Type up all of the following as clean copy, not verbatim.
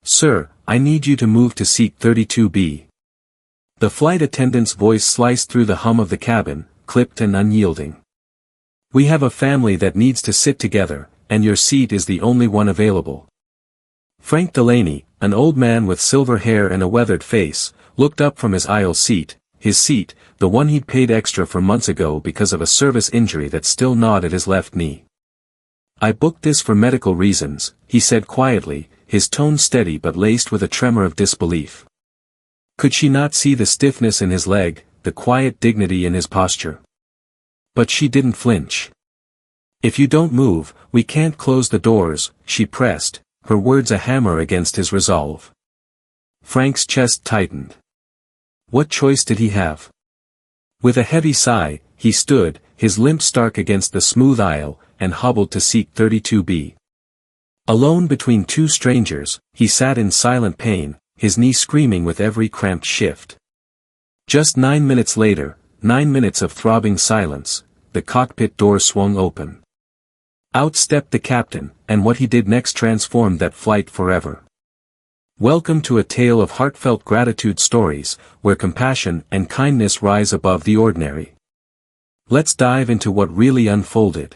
"Sir, I need you to move to seat 32B. The flight attendant's voice sliced through the hum of the cabin, clipped and unyielding. "We have a family that needs to sit together, and your seat is the only one available." Frank Delaney, an old man with silver hair and a weathered face, looked up from his aisle seat, the one he'd paid extra for months ago because of a service injury that still gnawed at his left knee. "I booked this for medical reasons," he said quietly, his tone steady but laced with a tremor of disbelief. Could she not see the stiffness in his leg, the quiet dignity in his posture? But she didn't flinch. "If you don't move, we can't close the doors," she pressed, her words a hammer against his resolve. Frank's chest tightened. What choice did he have? With a heavy sigh, he stood, his limp stark against the smooth aisle, and hobbled to seat 32B. Alone between two strangers, he sat in silent pain, his knee screaming with every cramped shift. Just 9 minutes later, 9 minutes of throbbing silence, the cockpit door swung open. Out stepped the captain, and what he did next transformed that flight forever. Welcome to a tale of heartfelt gratitude stories, where compassion and kindness rise above the ordinary. Let's dive into what really unfolded.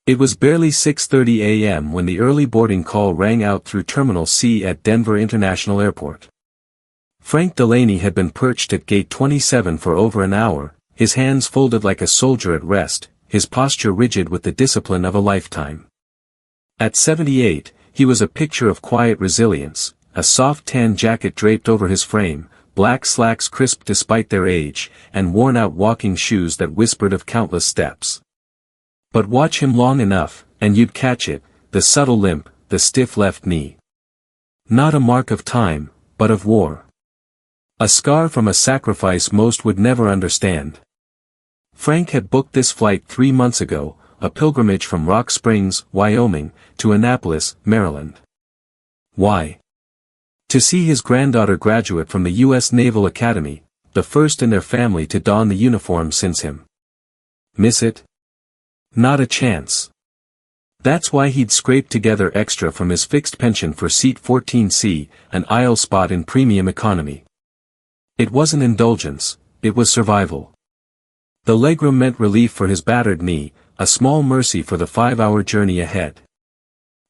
It was barely 6:30 a.m. when the early boarding call rang out through Terminal C at Denver International Airport. Frank Delaney had been perched at Gate 27 for over an hour, his hands folded like a soldier at rest, his posture rigid with the discipline of a lifetime. At 78, he was a picture of quiet resilience, a soft tan jacket draped over his frame, black slacks crisp despite their age, and worn-out walking shoes that whispered of countless steps. But watch him long enough, and you'd catch it, the subtle limp, the stiff left knee. Not a mark of time, but of war. A scar from a sacrifice most would never understand. Frank had booked this flight 3 months ago, a pilgrimage from Rock Springs, Wyoming, to Annapolis, Maryland. Why? To see his granddaughter graduate from the U.S. Naval Academy, the first in their family to don the uniform since him. Miss it? Not a chance. That's why he'd scraped together extra from his fixed pension for seat 14C, an aisle spot in premium economy. It wasn't indulgence, it was survival. The legroom meant relief for his battered knee, a small mercy for the 5-hour journey ahead.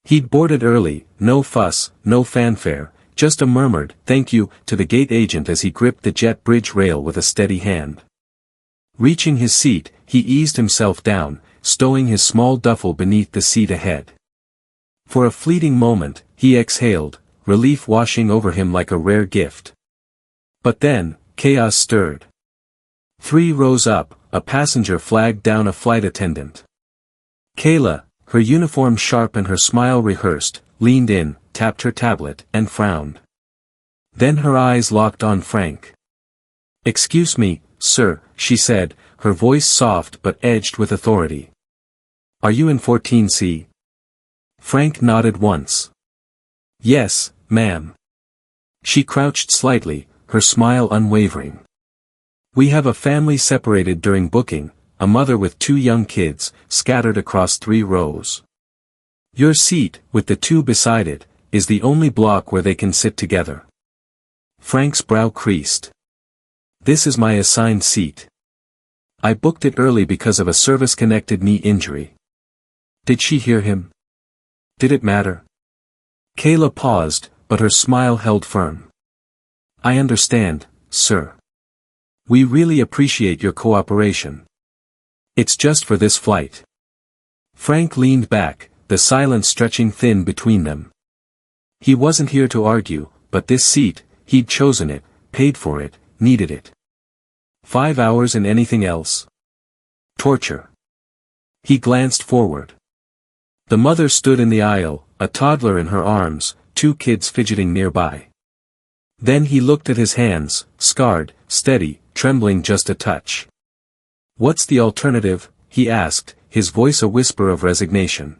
He'd boarded early, no fuss, no fanfare, just a murmured "thank you" to the gate agent as he gripped the jet bridge rail with a steady hand. Reaching his seat, he eased himself down, stowing his small duffel beneath the seat ahead. For a fleeting moment, he exhaled, relief washing over him like a rare gift. But then, chaos stirred. 3 rows up, a passenger flagged down a flight attendant. Kayla, her uniform sharp and her smile rehearsed, leaned in, tapped her tablet, and frowned. Then her eyes locked on Frank. "Excuse me, sir," she said, her voice soft but edged with authority. "Are you in 14C? Frank nodded once. "Yes, ma'am." She crouched slightly, her smile unwavering. "We have a family separated during booking, a mother with 2 young kids, scattered across 3 rows. Your seat, with the 2 beside it, is the only block where they can sit together." Frank's brow creased. "This is my assigned seat. I booked it early because of a service-connected knee injury." Did she hear him? Did it matter? Kayla paused, but her smile held firm. "I understand, sir. We really appreciate your cooperation. It's just for this flight." Frank leaned back, the silence stretching thin between them. He wasn't here to argue, but this seat, he'd chosen it, paid for it, needed it. 5 hours and anything else? Torture. He glanced forward. The mother stood in the aisle, a toddler in her arms, 2 kids fidgeting nearby. Then he looked at his hands, scarred, steady, trembling just a touch. "What's the alternative?" he asked, his voice a whisper of resignation.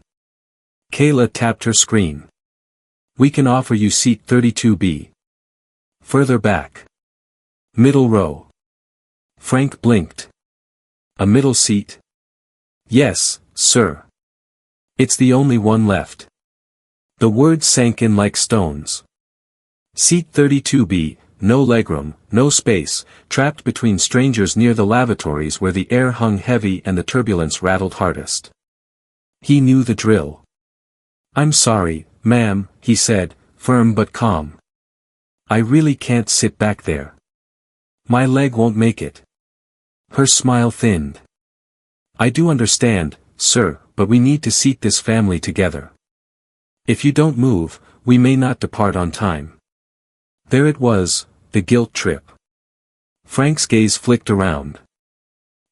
Kayla tapped her screen. "We can offer you seat 32B. Further back. Middle row." Frank blinked. "A middle seat?" "Yes, sir. It's the only one left." The words sank in like stones. Seat 32B, no legroom, no space, trapped between strangers near the lavatories where the air hung heavy and the turbulence rattled hardest. He knew the drill. "I'm sorry, ma'am," he said, firm but calm. "I really can't sit back there. My leg won't make it." Her smile thinned. "I do understand, sir, but we need to seat this family together. If you don't move, we may not depart on time." There it was, the guilt trip. Frank's gaze flicked around.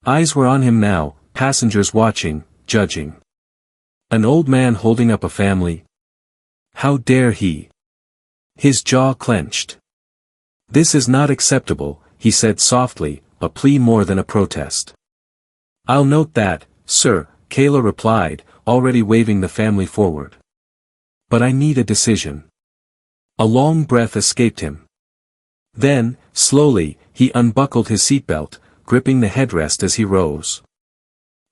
Eyes were on him now, passengers watching, judging. An old man holding up a family? How dare he? His jaw clenched. "This is not acceptable," he said softly, a plea more than a protest. "I'll note that, sir," Kayla replied, already waving the family forward. "But I need a decision." A long breath escaped him. Then, slowly, he unbuckled his seatbelt, gripping the headrest as he rose.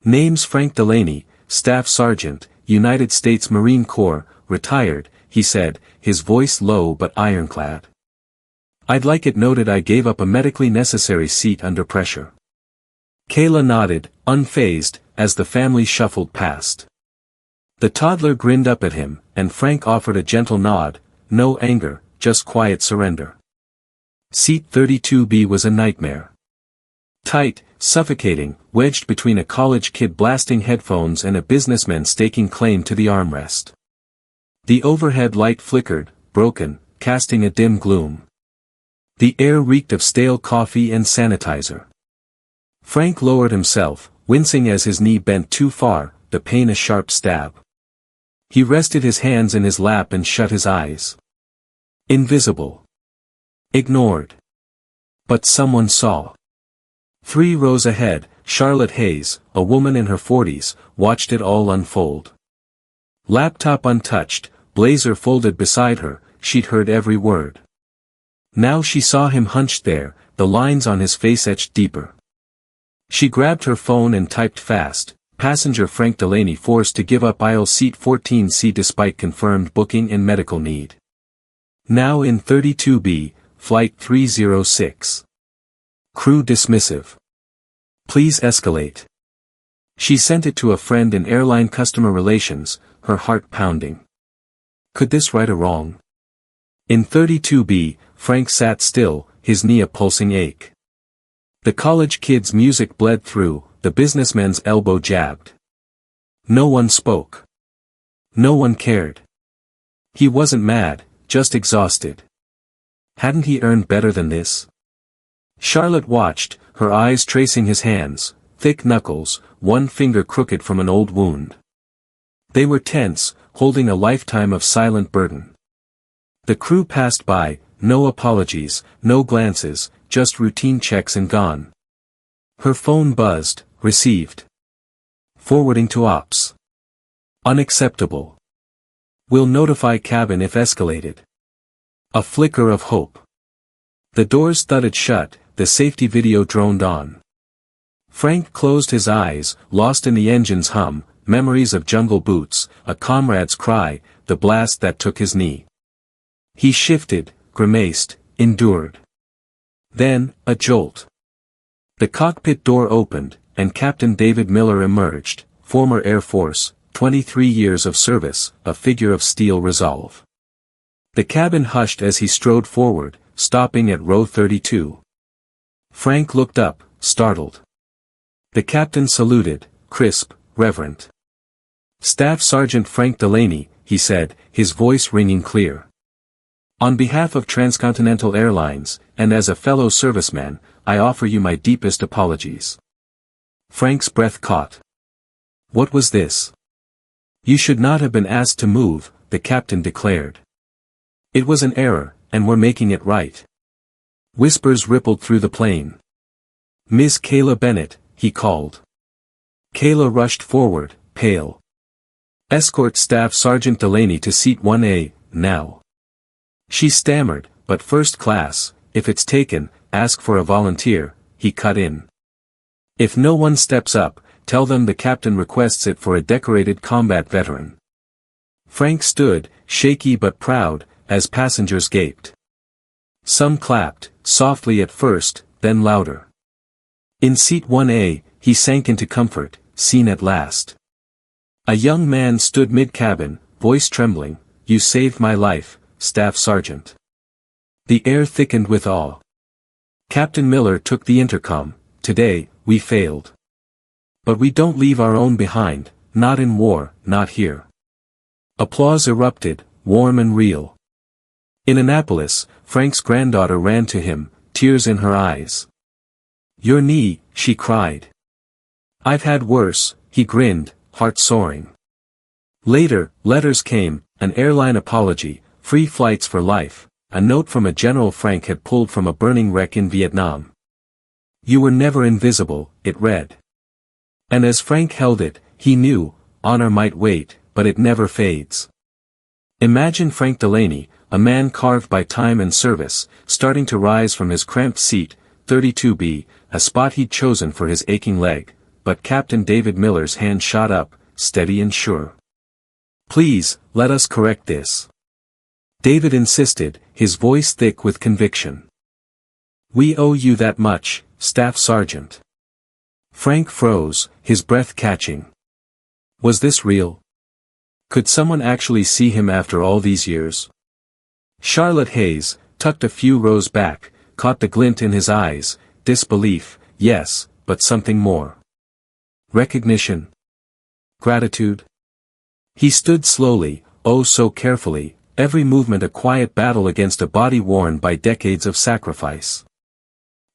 "Name's Frank Delaney, Staff Sergeant, United States Marine Corps, retired," he said, his voice low but ironclad. "I'd like it noted I gave up a medically necessary seat under pressure." Kayla nodded, unfazed, as the family shuffled past. The toddler grinned up at him, and Frank offered a gentle nod, no anger, just quiet surrender. Seat 32B was a nightmare. Tight, suffocating, wedged between a college kid blasting headphones and a businessman staking claim to the armrest. The overhead light flickered, broken, casting a dim gloom. The air reeked of stale coffee and sanitizer. Frank lowered himself, wincing as his knee bent too far, the pain a sharp stab. He rested his hands in his lap and shut his eyes. Invisible. Ignored. But someone saw. 3 rows ahead, Charlotte Hayes, a woman in her 40s, watched it all unfold. Laptop untouched, blazer folded beside her, she'd heard every word. Now she saw him hunched there, the lines on his face etched deeper. She grabbed her phone and typed fast, "Passenger Frank Delaney forced to give up aisle seat 14C despite confirmed booking and medical need. Now in 32B, flight 306. Crew dismissive. Please escalate." She sent it to a friend in airline customer relations, her heart pounding. Could this right a wrong? In 32B, Frank sat still, his knee a pulsing ache. The college kid's music bled through, the businessman's elbow jabbed. No one spoke. No one cared. He wasn't mad, just exhausted. Hadn't he earned better than this? Charlotte watched, her eyes tracing his hands, thick knuckles, one finger crooked from an old wound. They were tense, holding a lifetime of silent burden. The crew passed by, no apologies, no glances, just routine checks and gone. Her phone buzzed, received. Forwarding to ops. Unacceptable. Will notify cabin if escalated. A flicker of hope. The doors thudded shut, the safety video droned on. Frank closed his eyes, lost in the engine's hum, memories of jungle boots, a comrade's cry, the blast that took his knee. He shifted, grimaced, endured. Then, a jolt. The cockpit door opened, and Captain David Miller emerged, former Air Force, 23 years of service, a figure of steel resolve. The cabin hushed as he strode forward, stopping at row 32. Frank looked up, startled. The captain saluted, crisp, reverent. "Staff Sergeant Frank Delaney," he said, his voice ringing clear. "On behalf of Transcontinental Airlines, and as a fellow serviceman, I offer you my deepest apologies." Frank's breath caught. What was this? "You should not have been asked to move," the captain declared. "It was an error, and we're making it right." Whispers rippled through the plane. "Miss Kayla Bennett," he called. Kayla rushed forward, pale. "Escort Staff Sergeant Delaney to seat 1A, now." She stammered, "But first class, if it's taken, ask for a volunteer," he cut in. "If no one steps up, tell them the captain requests it for a decorated combat veteran." Frank stood, shaky but proud, as passengers gaped. Some clapped, softly at first, then louder. In seat 1A, he sank into comfort, seen at last. A young man stood mid-cabin, voice trembling, "You saved my life, Staff Sergeant." The air thickened with awe. Captain Miller took the intercom. "Today, we failed. But we don't leave our own behind, not in war, not here." Applause erupted, warm and real. In Annapolis, Frank's granddaughter ran to him, tears in her eyes. "Your knee," she cried. "I've had worse," he grinned, heart soaring. Later, letters came, an airline apology, free flights for life, a note from a general Frank had pulled from a burning wreck in Vietnam. "You were never invisible," it read. And as Frank held it, he knew, honor might wait, but it never fades. Imagine Frank Delaney, a man carved by time and service, starting to rise from his cramped seat, 32B, a spot he'd chosen for his aching leg, but Captain David Miller's hand shot up, steady and sure. "Please, let us correct this." David insisted, his voice thick with conviction. "We owe you that much, Staff Sergeant." Frank froze, his breath catching. Was this real? Could someone actually see him after all these years? Charlotte Hayes, tucked a few rows back, caught the glint in his eyes, disbelief, yes, but something more. Recognition? Gratitude? He stood slowly, oh so carefully, every movement a quiet battle against a body worn by decades of sacrifice.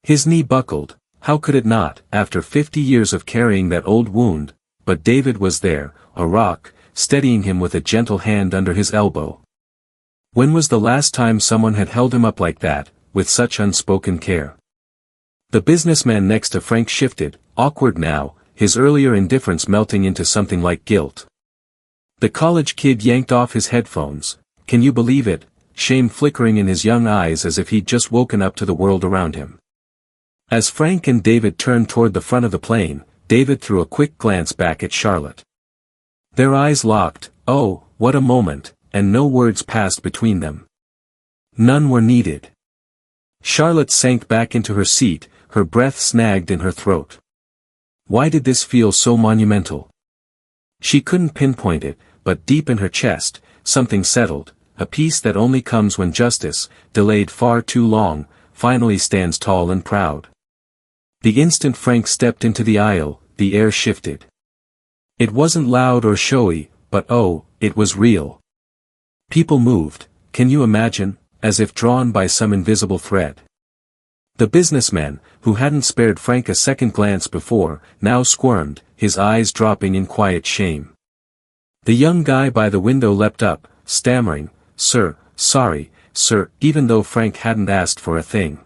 His knee buckled, how could it not, after 50 years of carrying that old wound, but David was there, a rock, steadying him with a gentle hand under his elbow. When was the last time someone had held him up like that, with such unspoken care? The businessman next to Frank shifted, awkward now, his earlier indifference melting into something like guilt. The college kid yanked off his headphones, can you believe it, shame flickering in his young eyes as if he'd just woken up to the world around him. As Frank and David turned toward the front of the plane, David threw a quick glance back at Charlotte. Their eyes locked, oh, what a moment, and no words passed between them. None were needed. Charlotte sank back into her seat, her breath snagged in her throat. Why did this feel so monumental? She couldn't pinpoint it, but deep in her chest, something settled, a peace that only comes when justice, delayed far too long, finally stands tall and proud. The instant Frank stepped into the aisle, the air shifted. It wasn't loud or showy, but oh, it was real. People moved, can you imagine, as if drawn by some invisible thread. The businessman, who hadn't spared Frank a second glance before, now squirmed, his eyes dropping in quiet shame. The young guy by the window leapt up, stammering, "Sir, sorry, sir," even though Frank hadn't asked for a thing.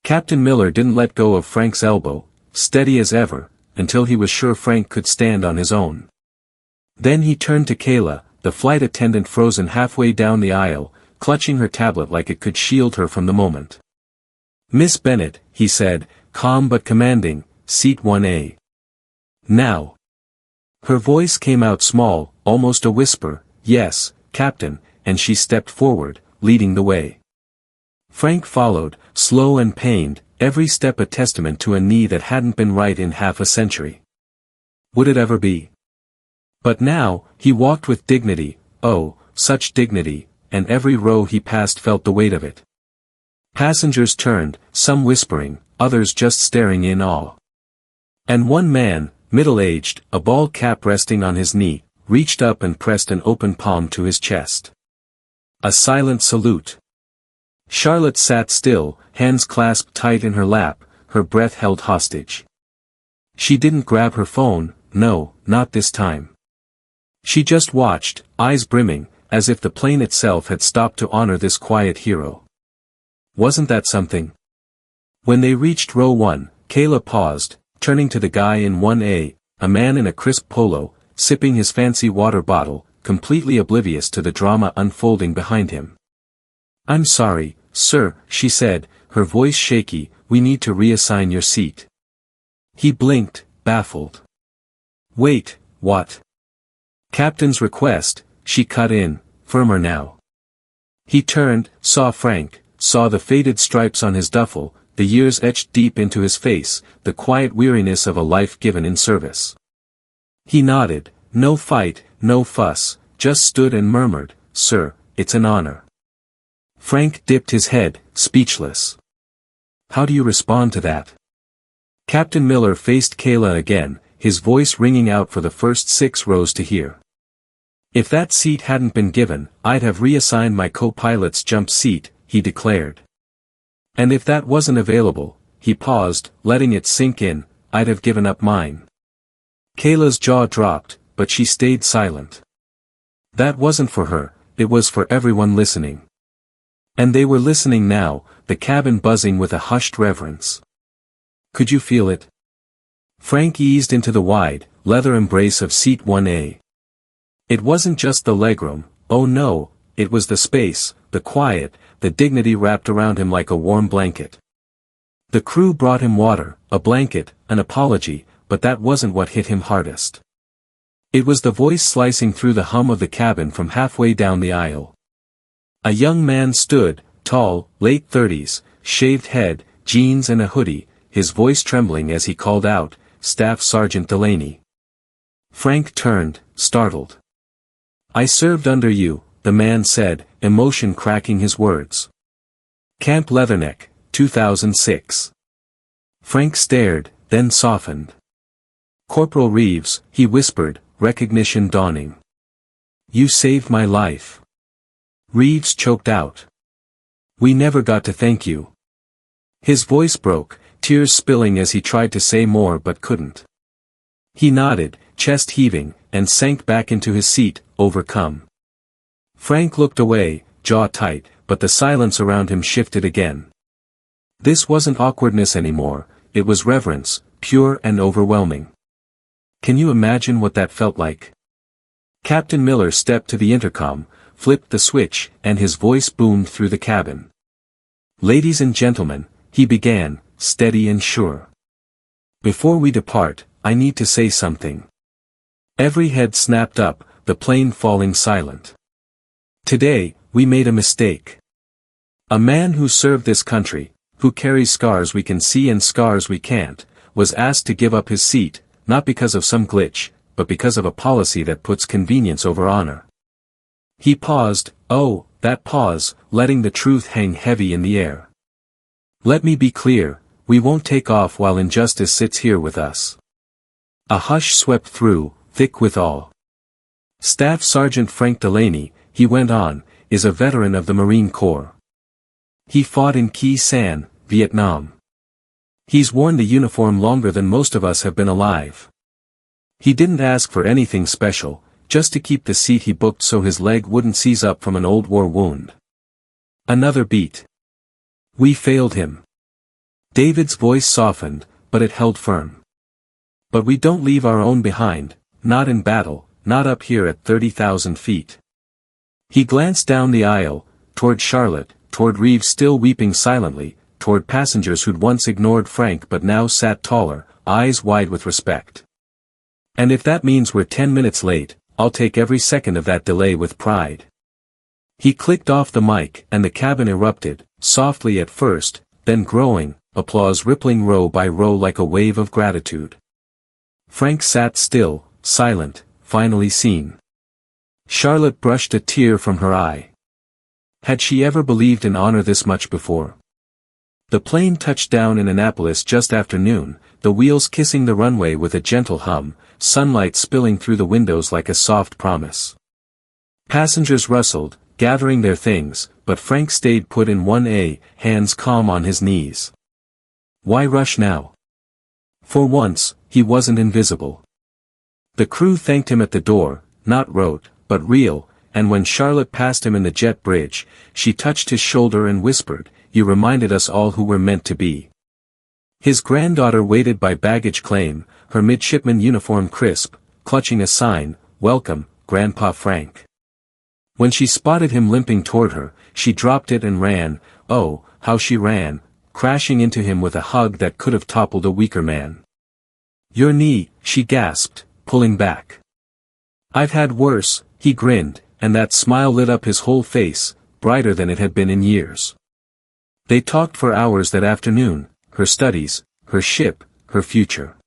Captain Miller didn't let go of Frank's elbow, steady as ever, until he was sure Frank could stand on his own. Then he turned to Kayla, the flight attendant frozen halfway down the aisle, clutching her tablet like it could shield her from the moment. "Miss Bennett," he said, calm but commanding, "seat 1A. Now." Her voice came out small, almost a whisper, "Yes, Captain," and she stepped forward, leading the way. Frank followed, slow and pained, every step a testament to a knee that hadn't been right in half a century. Would it ever be? But now, he walked with dignity, oh, such dignity, and every row he passed felt the weight of it. Passengers turned, some whispering, others just staring in awe. And one man, middle-aged, a bald cap resting on his knee, reached up and pressed an open palm to his chest. A silent salute. Charlotte sat still, hands clasped tight in her lap, her breath held hostage. She didn't grab her phone, no, not this time. She just watched, eyes brimming, as if the plane itself had stopped to honor this quiet hero. Wasn't that something? When they reached row 1, Kayla paused, turning to the guy in 1A, a man in a crisp polo, sipping his fancy water bottle, completely oblivious to the drama unfolding behind him. "I'm sorry, sir," she said, her voice shaky, "we need to reassign your seat." He blinked, baffled. "Wait, what?" "Captain's request," she cut in, firmer now. He turned, saw Frank, saw the faded stripes on his duffel, the years etched deep into his face, the quiet weariness of a life given in service. He nodded, no fight, no fuss, just stood and murmured, "Sir, it's an honor." Frank dipped his head, speechless. "How do you respond to that?" Captain Miller faced Kayla again, his voice ringing out for the first 6 rows to hear. "If that seat hadn't been given, I'd have reassigned my co-pilot's jump seat," he declared. "And if that wasn't available," he paused, letting it sink in, "I'd have given up mine." Kayla's jaw dropped, but she stayed silent. That wasn't for her, it was for everyone listening. And they were listening now, the cabin buzzing with a hushed reverence. "Could you feel it?" Frank eased into the wide, leather embrace of seat 1A. It wasn't just the legroom, oh no, it was the space, the quiet, the dignity wrapped around him like a warm blanket. The crew brought him water, a blanket, an apology, but that wasn't what hit him hardest. It was the voice slicing through the hum of the cabin from halfway down the aisle. A young man stood, tall, late 30s, shaved head, jeans and a hoodie, his voice trembling as he called out, "Staff Sergeant Delaney." Frank turned, startled. "I served under you," the man said, emotion cracking his words. "Camp Leatherneck, 2006. Frank stared, then softened. "Corporal Reeves," he whispered, recognition dawning. "You saved my life." Reeves choked out. "We never got to thank you." His voice broke, tears spilling as he tried to say more but couldn't. He nodded, chest heaving, and sank back into his seat, overcome. Frank looked away, jaw tight, but the silence around him shifted again. This wasn't awkwardness anymore, it was reverence, pure and overwhelming. Can you imagine what that felt like? Captain Miller stepped to the intercom, flipped the switch, and his voice boomed through the cabin. "Ladies and gentlemen," he began, steady and sure. "Before we depart, I need to say something." Every head snapped up, the plane falling silent. "Today, we made a mistake. A man who served this country, who carries scars we can see and scars we can't, was asked to give up his seat, not because of some glitch, but because of a policy that puts convenience over honor." He paused, oh, that pause, letting the truth hang heavy in the air. "Let me be clear, we won't take off while injustice sits here with us." A hush swept through, thick with awe. "Staff Sergeant Frank Delaney," he went on, "is a veteran of the Marine Corps. He fought in Khe Sanh, Vietnam. He's worn the uniform longer than most of us have been alive. He didn't ask for anything special, just to keep the seat he booked so his leg wouldn't seize up from an old war wound." Another beat. "We failed him." David's voice softened, but it held firm. "But we don't leave our own behind, not in battle, not up here at 30,000 feet. He glanced down the aisle, toward Charlotte, toward Reeves still weeping silently, toward passengers who'd once ignored Frank but now sat taller, eyes wide with respect. "And if that means we're 10 minutes late, I'll take every second of that delay with pride." He clicked off the mic and the cabin erupted, softly at first, then growing, applause rippling row by row like a wave of gratitude. Frank sat still, silent, finally seen. Charlotte brushed a tear from her eye. Had she ever believed in honor this much before? The plane touched down in Annapolis just after noon, the wheels kissing the runway with a gentle hum, sunlight spilling through the windows like a soft promise. Passengers rustled, gathering their things, but Frank stayed put in 1A, hands calm on his knees. Why rush now? For once, he wasn't invisible. The crew thanked him at the door, not rote, but real, and when Charlotte passed him in the jet bridge, she touched his shoulder and whispered, "You reminded us all who we're meant to be." His granddaughter waited by baggage claim, her midshipman uniform crisp, clutching a sign, "Welcome, Grandpa Frank." When she spotted him limping toward her, she dropped it and ran, oh, how she ran, crashing into him with a hug that could have toppled a weaker man. "Your knee," she gasped, pulling back. "I've had worse," he grinned, and that smile lit up his whole face, brighter than it had been in years. They talked for hours that afternoon, her studies, her ship, her future.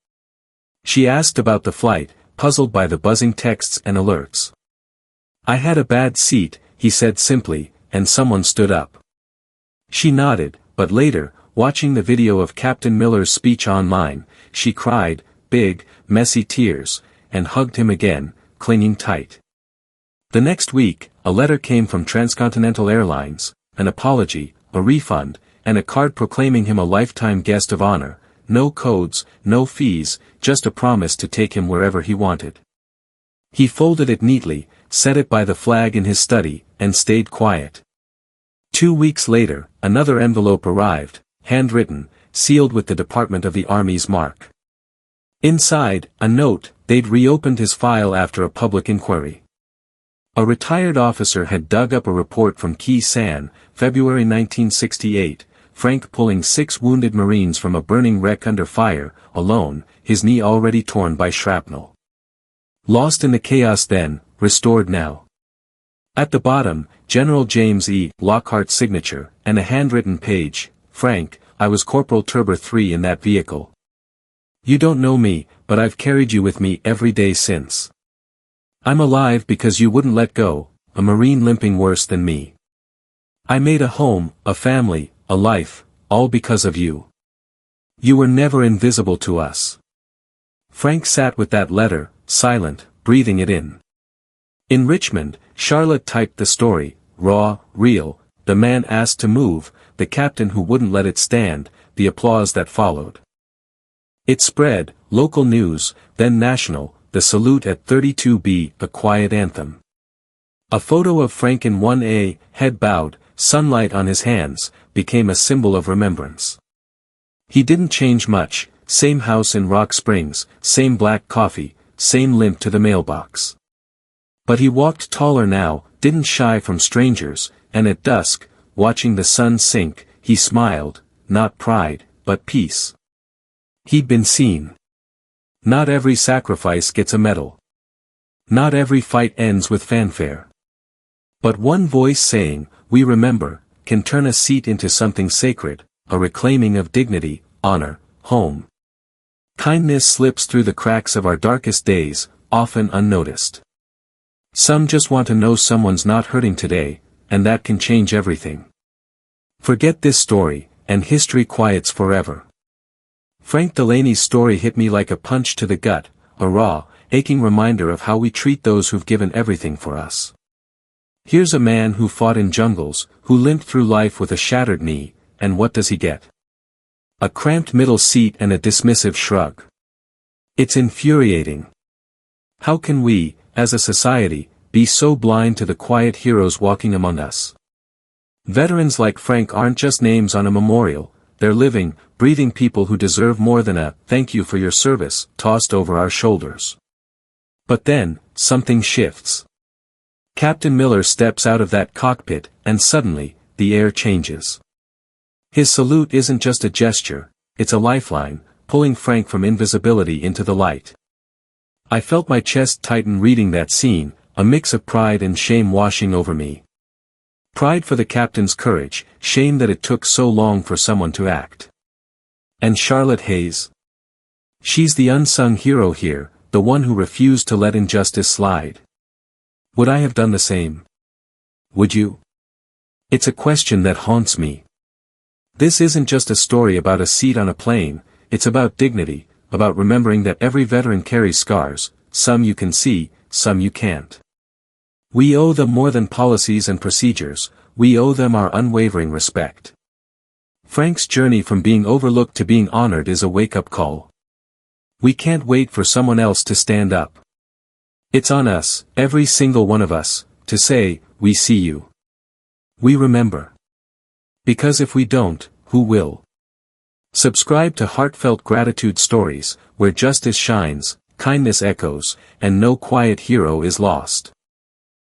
She asked about the flight, puzzled by the buzzing texts and alerts. "I had a bad seat," he said simply, and someone stood up. She nodded, but later, watching the video of Captain Miller's speech online, she cried, big, messy tears, and hugged him again, clinging tight. The next week, a letter came from Transcontinental Airlines, an apology, a refund, and a card proclaiming him a lifetime guest of honor. No codes, no fees, just a promise to take him wherever he wanted. He folded it neatly, set it by the flag in his study, and stayed quiet. 2 weeks later, another envelope arrived, handwritten, sealed with the Department of the Army's mark. Inside, a note: they'd reopened his file after a public inquiry. A retired officer had dug up a report from Key San, February 1968, Frank pulling 6 wounded Marines from a burning wreck under fire, alone, his knee already torn by shrapnel. Lost in the chaos then, restored now. At the bottom, General James E. Lockhart's signature, and a handwritten page: "Frank, I was Corporal Turber 3 in that vehicle. You don't know me, but I've carried you with me every day since. I'm alive because you wouldn't let go, a Marine limping worse than me. I made a home, a family, a life, all because of you. You were never invisible to us." Frank sat with that letter, silent, breathing it in. In Richmond, Charlotte typed the story, raw, real, the man asked to move, the captain who wouldn't let it stand, the applause that followed. It spread, local news, then national, the salute at 32B, a quiet anthem. A photo of Frank in 1A, head bowed, sunlight on his hands, became a symbol of remembrance. He didn't change much, same house in Rock Springs, same black coffee, same limp to the mailbox. But he walked taller now, didn't shy from strangers, and at dusk, watching the sun sink, he smiled, not pride, but peace. He'd been seen. Not every sacrifice gets a medal. Not every fight ends with fanfare. But one voice saying, "We remember," can turn a seat into something sacred, a reclaiming of dignity, honor, home. Kindness slips through the cracks of our darkest days, often unnoticed. Some just want to know someone's not hurting today, and that can change everything. Forget this story, and history quiets forever. Frank Delaney's story hit me like a punch to the gut, a raw, aching reminder of how we treat those who've given everything for us. Here's a man who fought in jungles, who limped through life with a shattered knee, and what does he get? A cramped middle seat and a dismissive shrug. It's infuriating. How can we, as a society, be so blind to the quiet heroes walking among us? Veterans like Frank aren't just names on a memorial, they're living, breathing people who deserve more than a "thank you for your service" tossed over our shoulders. But then, something shifts. Captain Miller steps out of that cockpit, and suddenly, the air changes. His salute isn't just a gesture, it's a lifeline, pulling Frank from invisibility into the light. I felt my chest tighten reading that scene, a mix of pride and shame washing over me. Pride for the captain's courage, shame that it took so long for someone to act. And Charlotte Hayes? She's the unsung hero here, the one who refused to let injustice slide. Would I have done the same? Would you? It's a question that haunts me. This isn't just a story about a seat on a plane, it's about dignity, about remembering that every veteran carries scars, some you can see, some you can't. We owe them more than policies and procedures, we owe them our unwavering respect. Frank's journey from being overlooked to being honored is a wake-up call. We can't wait for someone else to stand up. It's on us, every single one of us, to say, "We see you. We remember." Because if we don't, who will? Subscribe to Heartfelt Gratitude Stories, where justice shines, kindness echoes, and no quiet hero is lost.